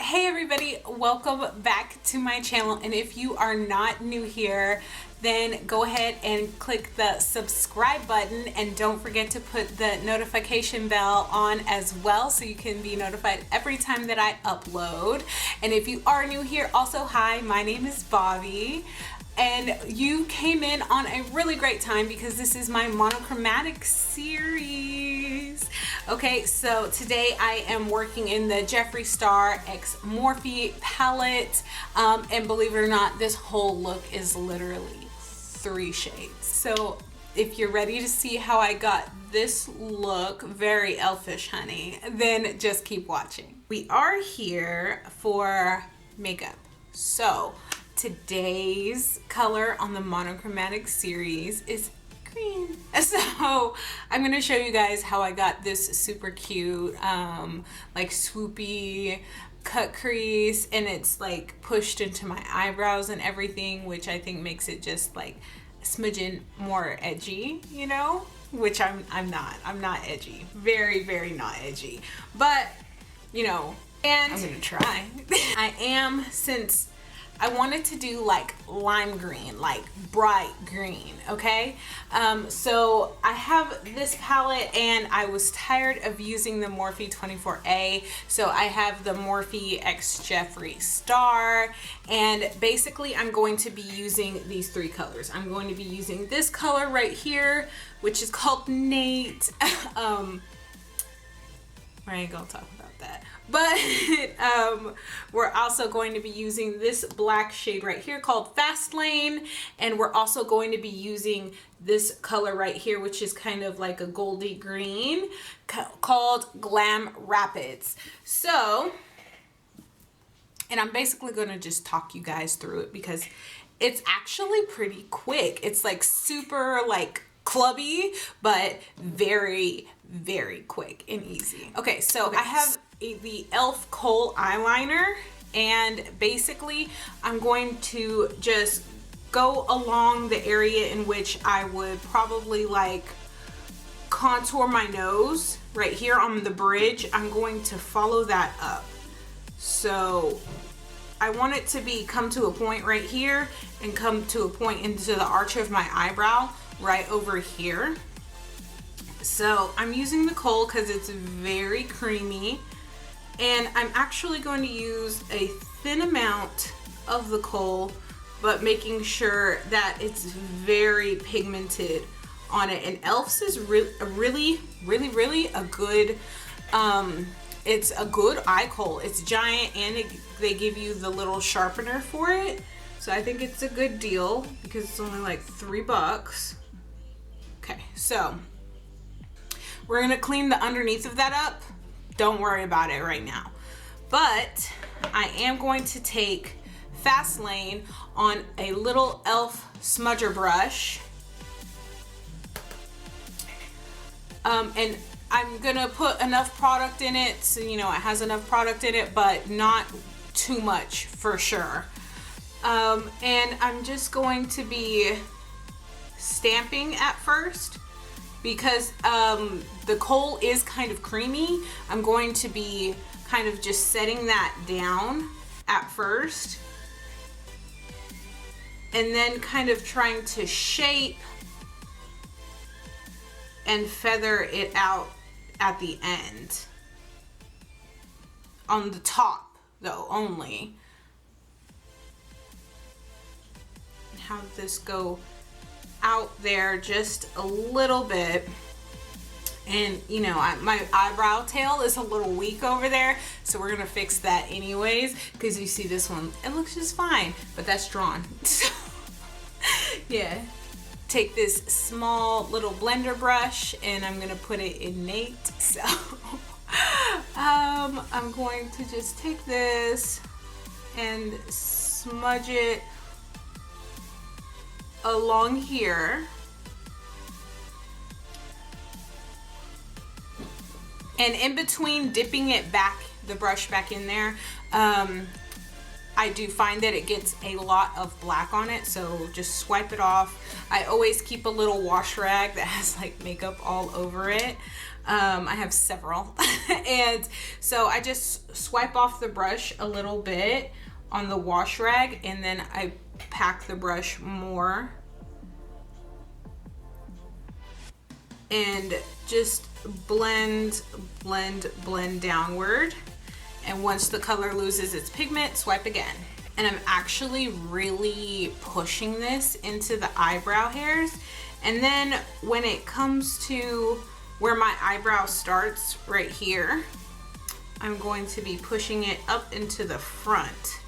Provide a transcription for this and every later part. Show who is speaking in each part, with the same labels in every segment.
Speaker 1: Hey everybody, welcome back to my channel, and if you are not new here, then go ahead and click the subscribe button, and don't forget to put the notification bell on as well so you can be notified every time that I upload. And if you are new here, also hi, my name is Bobbi, and you came in on a really great time because this is my monochromatic series. Okay, so today I am working in the Jeffree Star X Morphe palette, and believe it or not, this whole look is literally 3 shades. So if you're ready to see how I got this look, very elfish honey, then just keep watching. We are here for makeup. So today's color on the monochromatic series is green. So I'm gonna show you guys how I got this super cute like swoopy cut crease, and it's like pushed into my eyebrows and everything, which I think makes it just like a smidgen more edgy, you know, which I'm not edgy, very not edgy, but you know, and I'm gonna try. I am, since I wanted to do like lime green, like bright green, okay? So I have this palette and I was tired of using the Morphe 24A. So I have the Morphe X Jeffree Star, and basically I'm going to be using these 3 colors. I'm going to be using this color right here, which is called Nate. I ain't gonna talk about that. But we're also going to be using this black shade right here called Fast Lane, and we're also going to be using this color right here, which is kind of like a goldy green, called Glam Rapids. So, and I'm basically going to just talk you guys through it because it's actually pretty quick. It's like super like clubby, but very quick and easy. Okay, so I have the e.l.f. Kohl eyeliner, and basically I'm going to just go along the area in which I would probably like contour my nose right here on the bridge. I'm going to follow that up. So I want it to be come to a point right here and come to a point into the arch of my eyebrow right over here. So I'm using the Kohl because it's very creamy, and I'm actually going to use a thin amount of the Kohl, but making sure that it's very pigmented on it. And e.l.f.'s is really a good, it's a good eye kohl. It's giant, and they give you the little sharpener for it. So I think it's a good deal because it's only like $3. Okay, so we're gonna clean the underneath of that up. Don't worry about it right now. But I am going to take Fast Lane on a little e.l.f. smudger brush. And I'm gonna put enough product in it so you know it has enough product in it, but not too much for sure. And I'm just going to be stamping at first because the Kohl is kind of creamy. I'm going to be kind of just setting that down at first, and then kind of trying to shape and feather it out at the end. On the top though only. Have this go out there just a little bit, and you know my eyebrow tail is a little weak over there, so we're gonna fix that anyways, because you see this one, it looks just fine, but that's drawn. So yeah, take this small little blender brush and I'm gonna put it in Nate. So I'm going to just take this and smudge it along here, and in between dipping it back, the brush back in there, I do find that it gets a lot of black on it, so just swipe it off. I always keep a little wash rag that has like makeup all over it. I have several. And so I just swipe off the brush a little bit on the wash rag, and then I pack the brush more and just blend downward. And once the color loses its pigment, swipe again. And I'm actually really pushing this into the eyebrow hairs. And then when it comes to where my eyebrow starts right here, I'm going to be pushing it up into the front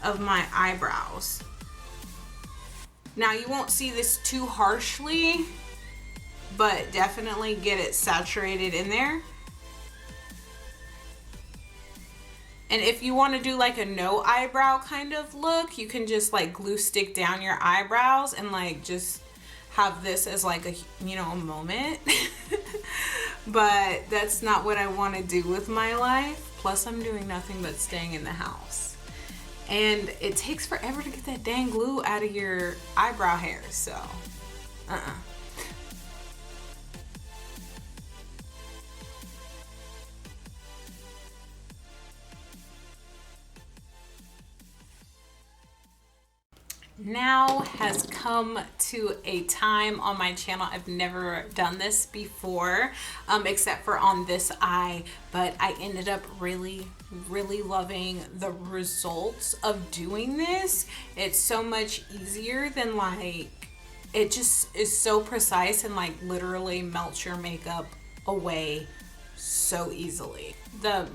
Speaker 1: of my eyebrows. Now you won't see this too harshly, but definitely get it saturated in there. And if you want to do like a no eyebrow kind of look, you can just like glue stick down your eyebrows and like just have this as like a, you know, a moment. But that's not what I want to do with my life. Plus I'm doing nothing but staying in the house. And it takes forever to get that dang glue out of your eyebrow hairs, so Now has come to a time on my channel. I've never done this before, except for on this eye, but I ended up really loving the results of doing this. It's so much easier than like, it just is so precise and like literally melts your makeup away so easily. The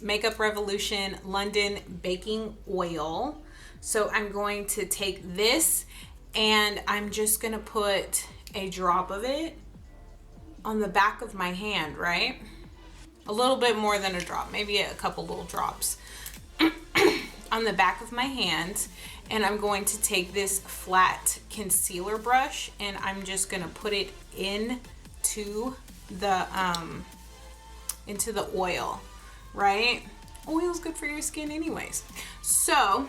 Speaker 1: Makeup Revolution London Baking Oil. So I'm going to take this and I'm just gonna put a drop of it on the back of my hand, right? A little bit more than a drop, maybe a couple little drops on the back of my hand. And I'm going to take this flat concealer brush and I'm just gonna put it into the oil, right? Oil's good for your skin anyways. So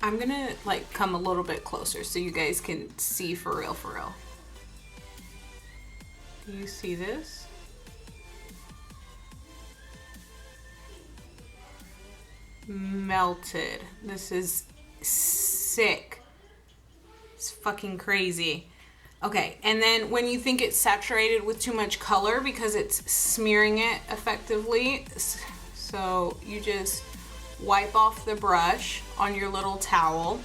Speaker 1: I'm gonna like come a little bit closer so you guys can see for real. Do you see this? Melted. This is sick. It's fucking crazy. Okay, and then when you think it's saturated with too much color because it's smearing it effectively, so you just wipe off the brush on your little towel,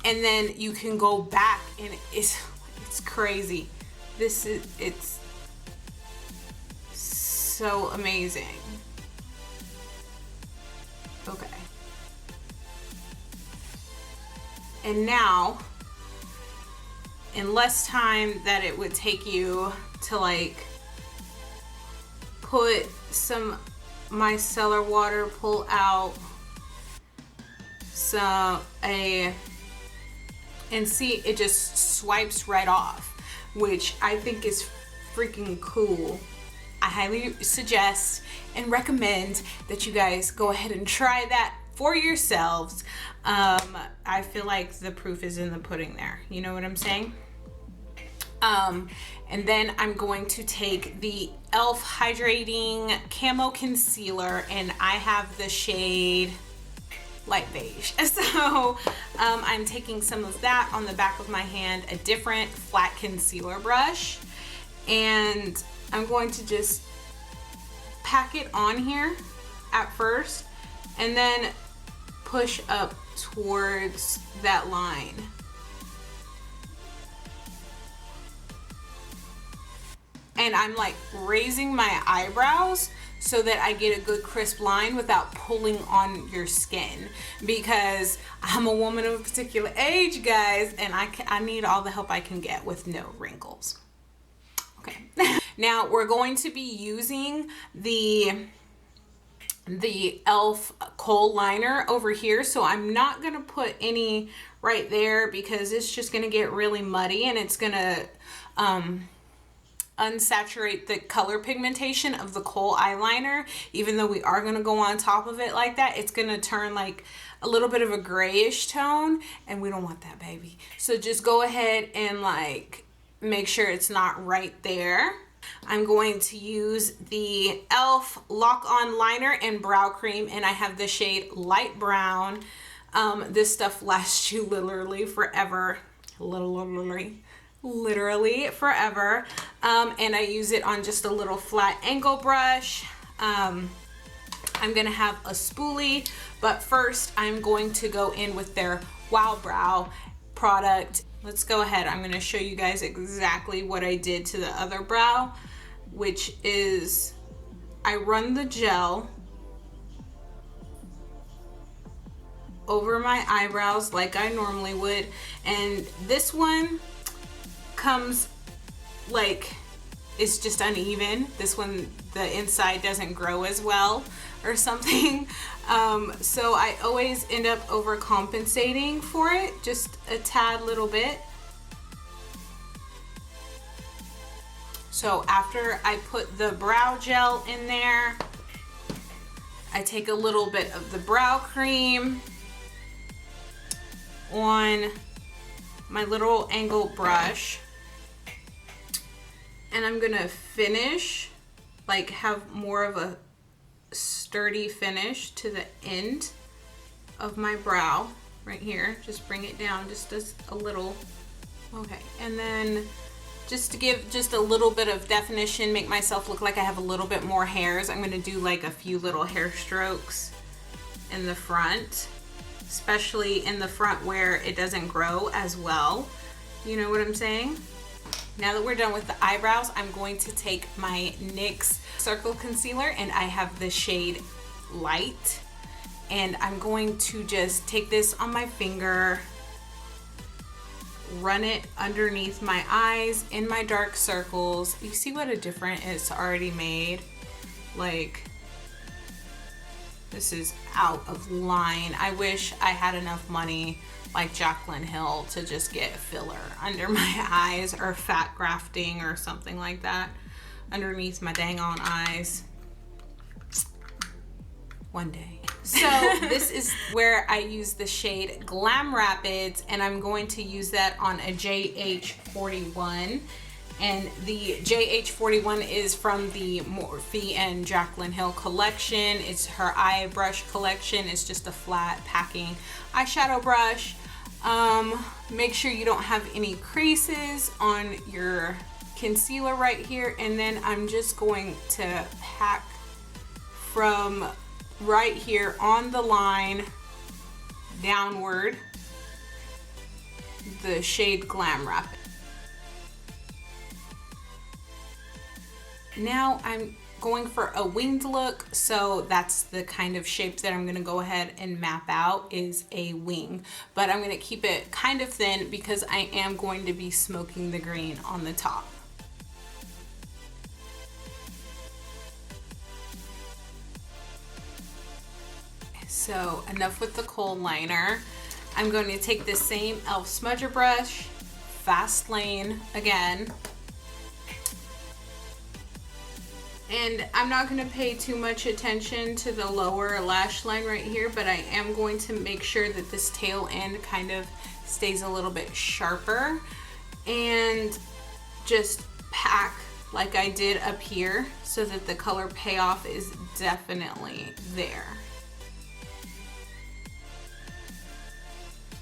Speaker 1: and then you can go back and it's crazy. It's so amazing. Okay. And now, in less time that it would take you to like put some micellar water, pull out and see, it just swipes right off, which I think is freaking cool. I highly suggest and recommend that you guys go ahead and try that for yourselves. I feel like the proof is in the pudding there. You know what I'm saying? And then I'm going to take the e.l.f. Hydrating Camo Concealer, and I have the shade light beige. So I'm taking some of that on the back of my hand, a different flat concealer brush, and I'm going to just pack it on here at first and then push up towards that line. And I'm like raising my eyebrows so that I get a good crisp line without pulling on your skin, because I'm a woman of a particular age, guys, and I need all the help I can get with no wrinkles. Okay. Now we're going to be using the e.l.f. kohl liner over here, so I'm not gonna put any right there because it's just gonna get really muddy and it's gonna unsaturate the color pigmentation of the kohl eyeliner. Even though we are gonna go on top of it like that, it's gonna turn like a little bit of a grayish tone, and we don't want that, baby. So just go ahead and like make sure it's not right there. I'm going to use the e.l.f. Lock On Liner and Brow Cream, and I have the shade Light Brown. This stuff lasts you literally forever. Literally forever. And I use it on just a little flat angle brush. I'm gonna have a spoolie, but first I'm going to go in with their Wow Brow product. Let's go ahead. I'm gonna show you guys exactly what I did to the other brow, which is I run the gel over my eyebrows like I normally would, and this one comes like it's just uneven. This one, the inside doesn't grow as well or something. So I always end up overcompensating for it just a tad little bit. So after I put the brow gel in there, I take a little bit of the brow cream on my little angle brush, and I'm gonna finish, like have more of a sturdy finish to the end of my brow right here. Just bring it down just a little. Okay, and then just to give just a little bit of definition, make myself look like I have a little bit more hairs, I'm gonna do like a few little hair strokes in the front, especially in the front where it doesn't grow as well. You know what I'm saying? Now that we're done with the eyebrows, I'm going to take my NYX Circle Concealer, and I have the shade Light, and I'm going to just take this on my finger, run it underneath my eyes in my dark circles. You see what a difference it's already made? Like, this is out of line. I wish I had enough money like Jaclyn Hill to just get filler under my eyes, or fat grafting or something like that underneath my dang on eyes. One day. So this is where I use the shade Glam Rapids, and I'm going to use that on a JH41. And the JH41 is from the Morphe and Jaclyn Hill collection. It's her eye brush collection. It's just a flat packing eyeshadow brush. Make sure you don't have any creases on your concealer right here. And then I'm just going to pack from right here on the line downward the shade Glam Rapid. Now I'm going for a winged look, so that's the kind of shape that I'm gonna go ahead and map out, is a wing. But I'm gonna keep it kind of thin because I am going to be smoking the green on the top. So enough with the kohl liner. I'm going to take this same e.l.f. smudger brush, Fast Lane again. And I'm not going to pay too much attention to the lower lash line right here, but I am going to make sure that this tail end kind of stays a little bit sharper, and just pack like I did up here so that the color payoff is definitely there.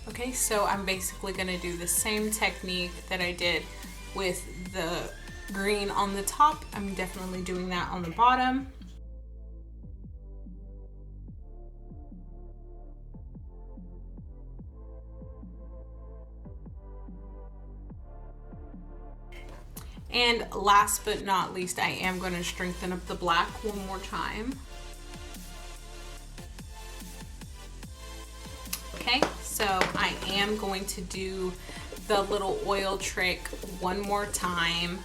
Speaker 1: Okay, so I'm basically gonna do the same technique that I did with the green on the top. I'm definitely doing that on the bottom. And last but not least, I am going to strengthen up the black one more time. Okay, so I am going to do the little oil trick one more time.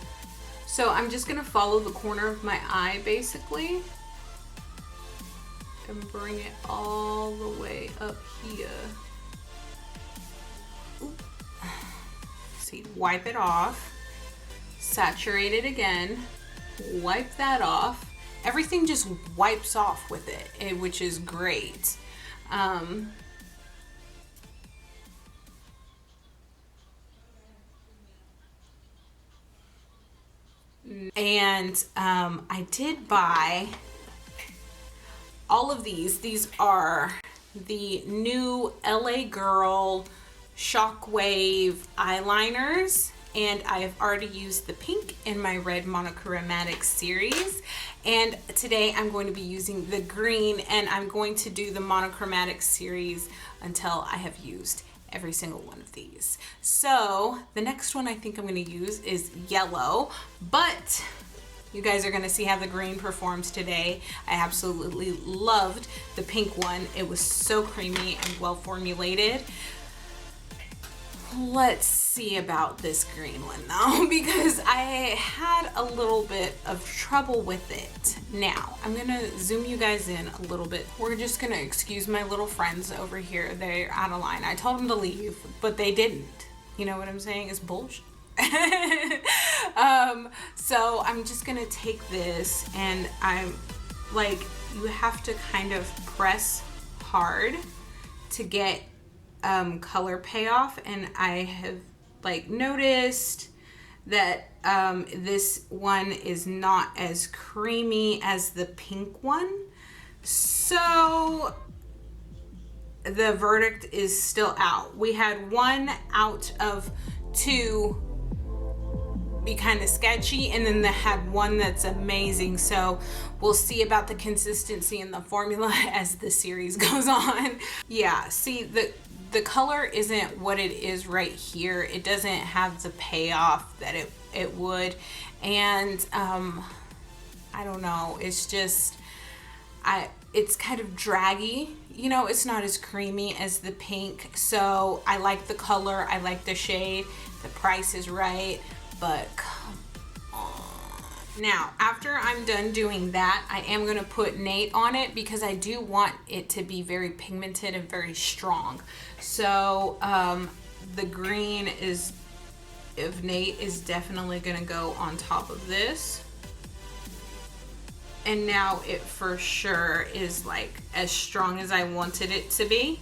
Speaker 1: So I'm just gonna follow the corner of my eye basically and bring it all the way up here. Oop. See, wipe it off, saturate it again, wipe that off. Everything just wipes off with it, which is great. And I did buy all of these. These are the new LA Girl Shockwave eyeliners, and I have already used the pink in my red Monochromatic series, and today I'm going to be using the green, and I'm going to do the Monochromatic series until I have used every single one of these. So the next one I think I'm going to use is yellow, but you guys are going to see how the green performs today. I absolutely loved the pink one. It was so creamy and well formulated. Let's see about this green one though, because I had a little bit of trouble with it. Now, I'm gonna zoom you guys in a little bit. We're just gonna excuse my little friends over here. They're out of line. I told them to leave, but they didn't. You know what I'm saying? It's bullshit. So I'm just gonna take this, and I'm like, you have to kind of press hard to get color payoff, and I have like noticed that this one is not as creamy as the pink one, so the verdict is still out. We had 1 out of 2 be kind of sketchy, and then they had 1 that's amazing. So we'll see about the consistency in the formula as the series goes on. Yeah, see, the color isn't what it is right here. It doesn't have the payoff that it would, and I don't know, it's just it's kind of draggy, you know. It's not as creamy as the pink, so I like the color, I like the shade, the price is right, but come on. Now, after I'm done doing that, I am going to put Nate on it because I do want it to be very pigmented and very strong. So the green of Nate is definitely going to go on top of this. And now it for sure is like as strong as I wanted it to be.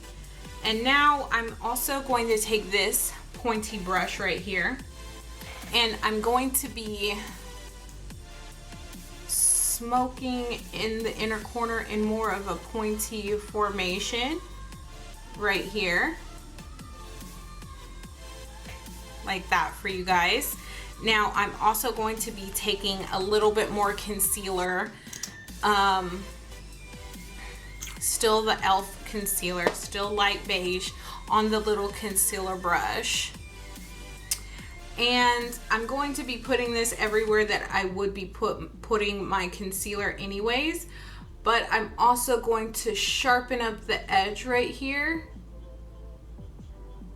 Speaker 1: And now I'm also going to take this pointy brush right here, and I'm going to be smoking in the inner corner in more of a pointy formation right here, like that for you guys. Now I'm also going to be taking a little bit more concealer, still the e.l.f. concealer, still light beige, on the little concealer brush. And I'm going to be putting this everywhere that I would be putting my concealer anyways, but I'm also going to sharpen up the edge right here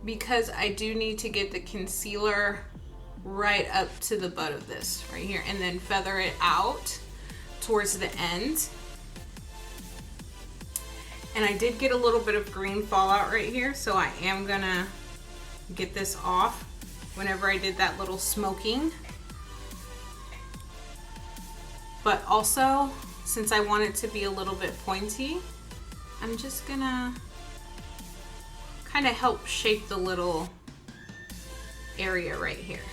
Speaker 1: because I do need to get the concealer right up to the butt of this right here, and then feather it out towards the end. And I did get a little bit of green fallout right here, so I am gonna get this off whenever I did that little smoking. But also, since I want it to be a little bit pointy, I'm just gonna kind of help shape the little area right here.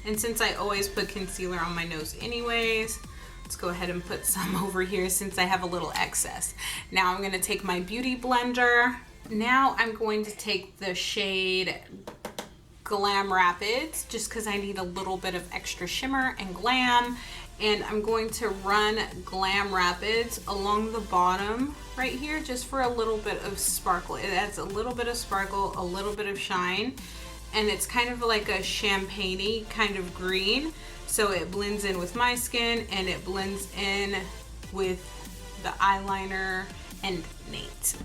Speaker 1: And since I always put concealer on my nose anyways, let's go ahead and put some over here since I have a little excess. Now I'm gonna take my beauty blender. Now I'm going to take the shade Glam Rapids, just because I need a little bit of extra shimmer and glam, and I'm going to run Glam Rapids along the bottom right here just for a little bit of sparkle. It adds a little bit of sparkle, a little bit of shine, and it's kind of like a champagne-y kind of green, so it blends in with my skin and it blends in with the eyeliner and Nate.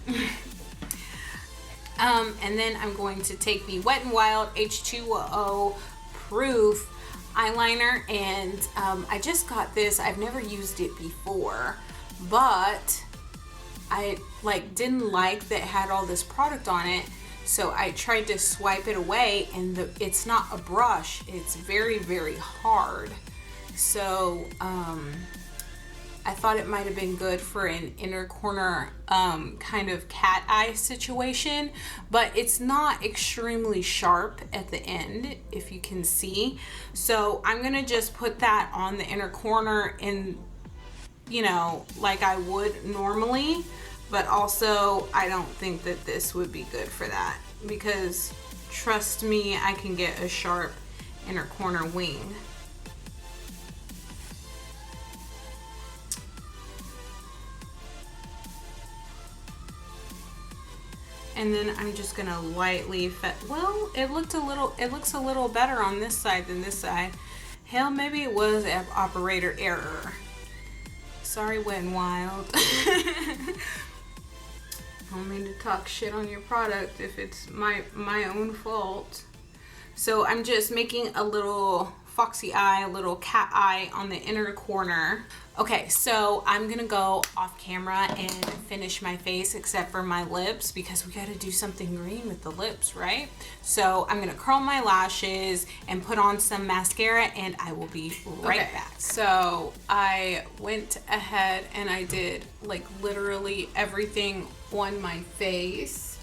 Speaker 1: And then I'm going to take the Wet n Wild H2O proof eyeliner, and I just got this. I've never used it before, but I didn't like that it had all this product on it, so I tried to swipe it away, and it's not a brush, it's very, very hard. So I thought it might have been good for an inner corner kind of cat eye situation, but it's not extremely sharp at the end, if you can see. So I'm gonna just put that on the inner corner in, you know, like I would normally, but also I don't think that this would be good for that, because trust me, I can get a sharp inner corner wing. And then I'm just gonna lightly well, it looks a little better on this side than this side. Hell, maybe it was an operator error. Sorry, Wet n Wild. I don't mean to talk shit on your product if it's my own fault. So I'm just making a little foxy eye, a little cat eye on the inner corner. Okay, so I'm gonna go off camera and finish my face except for my lips, because we gotta do something green with the lips, right? So I'm gonna curl my lashes and put on some mascara, and I will be right back. So I went ahead and I did like literally everything on my face.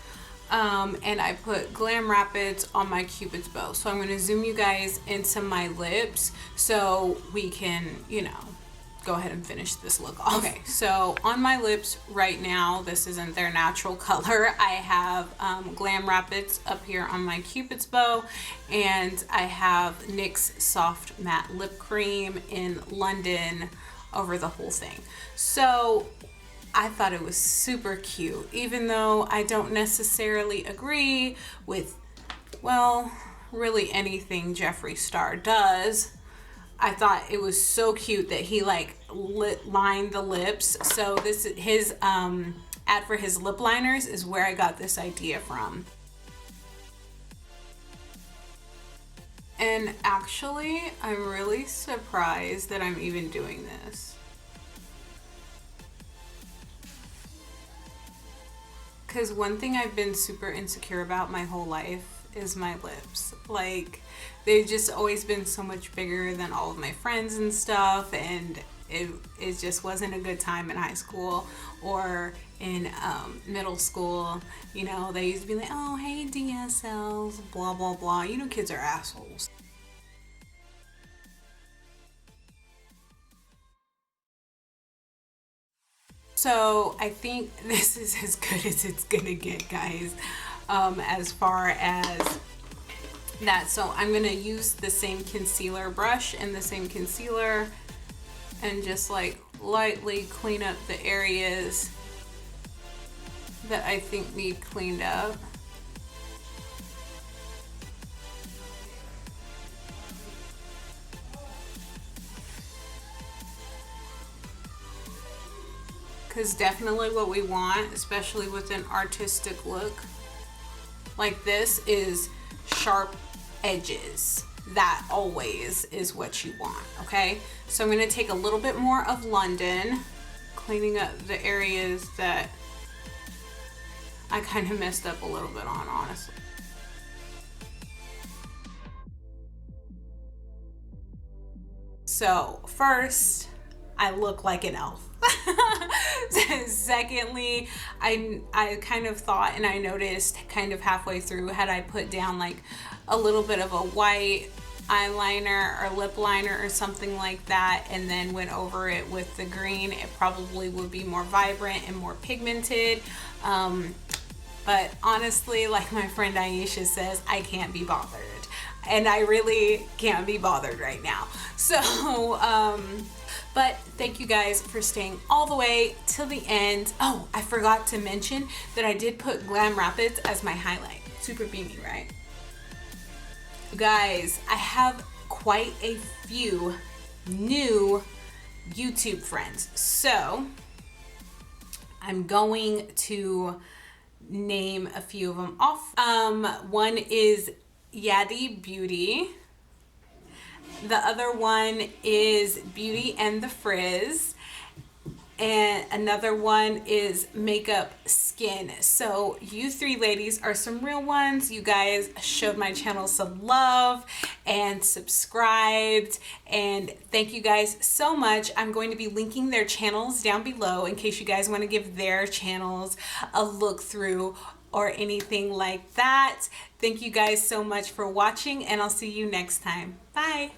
Speaker 1: And I put Glam Rapids on my Cupid's bow. So I'm going to zoom you guys into my lips so we can, you know, go ahead and finish this look off. Okay, so on my lips right now, this isn't their natural color. I have Glam Rapids up here on my Cupid's bow, and I have NYX Soft Matte Lip Cream in London over the whole thing. So I thought it was super cute, even though I don't necessarily agree with, well, really anything Jeffree Star does. I thought it was so cute that he like lined the lips. So this is his ad for his lip liners is where I got this idea from. And actually, I'm really surprised that I'm even doing this. Because one thing I've been super insecure about my whole life is my lips. Like, they've just always been so much bigger than all of my friends and stuff, and it just wasn't a good time in high school or in middle school. You know, they used to be like, oh, hey, DSLs, blah, blah, blah. You know, kids are assholes. So I think this is as good as it's gonna get, guys, as far as that. So I'm gonna use the same concealer brush and the same concealer and just like lightly clean up the areas that I think need cleaned up. Because definitely what we want, especially with an artistic look like this, is sharp edges. That always is what you want, okay? So I'm gonna take a little bit more of London, cleaning up the areas that I kind of messed up a little bit on, honestly. So first, I look like an elf. Secondly, I kind of thought, and I noticed kind of halfway through, had I put down like a little bit of a white eyeliner or lip liner or something like that, and then went over it with the green, it probably would be more vibrant and more pigmented. But honestly, like my friend Aisha says, I can't be bothered. And I really can't be bothered right now. So, but thank you guys for staying all the way till the end. Oh, I forgot to mention that I did put Glam Rapids as my highlight. Super beamy, right? You guys, I have quite a few new YouTube friends. So I'm going to name a few of them off. One is Yadi Beauty. The other one is Beauty and the Frizz. and another one is Makeup Skin. So you three ladies are some real ones. You guys showed my channel some love and subscribed, and thank you guys so much. I'm going to be linking their channels down below in case you guys want to give their channels a look through or anything like that. Thank you guys so much for watching, and I'll see you next time. Bye.